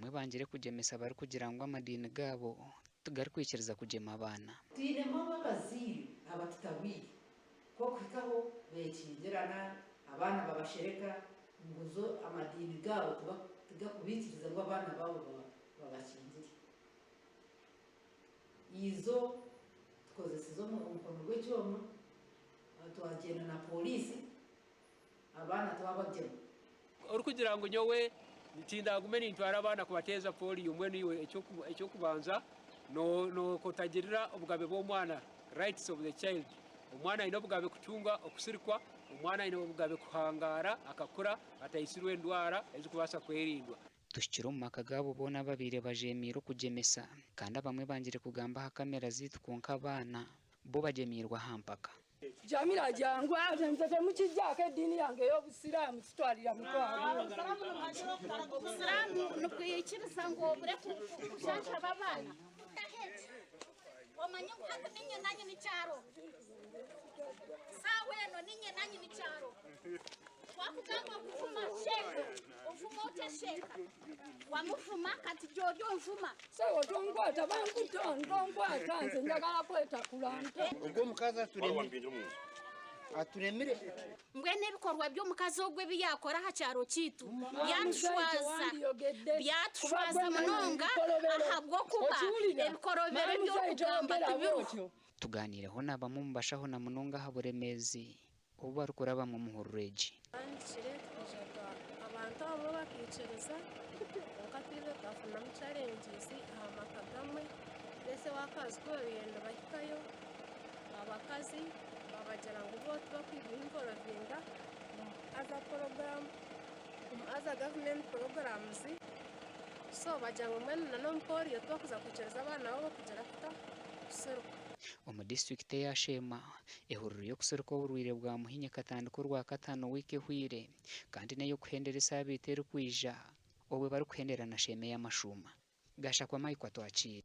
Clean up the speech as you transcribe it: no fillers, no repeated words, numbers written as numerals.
bamwe bangire kugemesa bari kugira ngo amadini gabo tugari kwikiriza kugema abana twiremo babaziri abatutabiye ko kwikaho bekingerana abana babashereka nguzo amadini gabo tuga kubikiriza ngo abana babo babakingire izo tkoze sizo mu mukono gw'icyomo twagenda na polisi abana twabagema uri kugira ngo nyowe nitinda gumeni ntwara abana kubateza polio umwe niwe icyo kubanza no kutagirira ubugabe bw'umwana, rights of the child. Umwana ino bugabe kutunga okusirikwa, umwana ino bugabe kuhangara akakura atayisirwe ndwara ezo kubasa kwerindwa. Tushikira mu maka gabo bona babire bajemiro kugemesa kandi bamwe bangire kugamba ha kamera zitwonka abana bo bajemirwa hampaka. Jamira jangwa nzete mu kijyake dini yange yo busiramu sitwarira mu kwa. Busiramu no kwikiriza ngo bure kushasha babana. Wamanya kwako ninye nanyi ni charo. Sawe no ninye nanyi ni charo. Wakugamba kufuma sheka. Ufuma utasheka. Wamufuma kati jojo mfuma. Sawo tongwata bangu tongwata nze njagala kweta kulante. Ubwo mukaza aturemire mbwene bikorwa byo mukazi ogwe biyakora ha cyaro kitu byatshwaza munonga ahabwo kuba ebikorobere byo kugamba tubiru tuganireho nabamwe mubashaho na munonga haburemezi ubu barukora bamwe muhureji anshire tujaka abantu abo bakicereza okatire kafuna mu challenges amakagamwe bese wakazi ko yenda bakikayo abakazi babajara ngo bo bakwibinkora vinga as a government programs so bajanga umwana na nompori yatwakuza kucereza abana babo kugera kuta seruka mu district ya Shema ehuriro yo kuseruka uruire bwa muhinye katandiko rwa katano wike hwire kandi nayo kuhenderesa bitera kwija obwe bari kuhendera na Sheme y'amashuma gasha kwa Mike twacira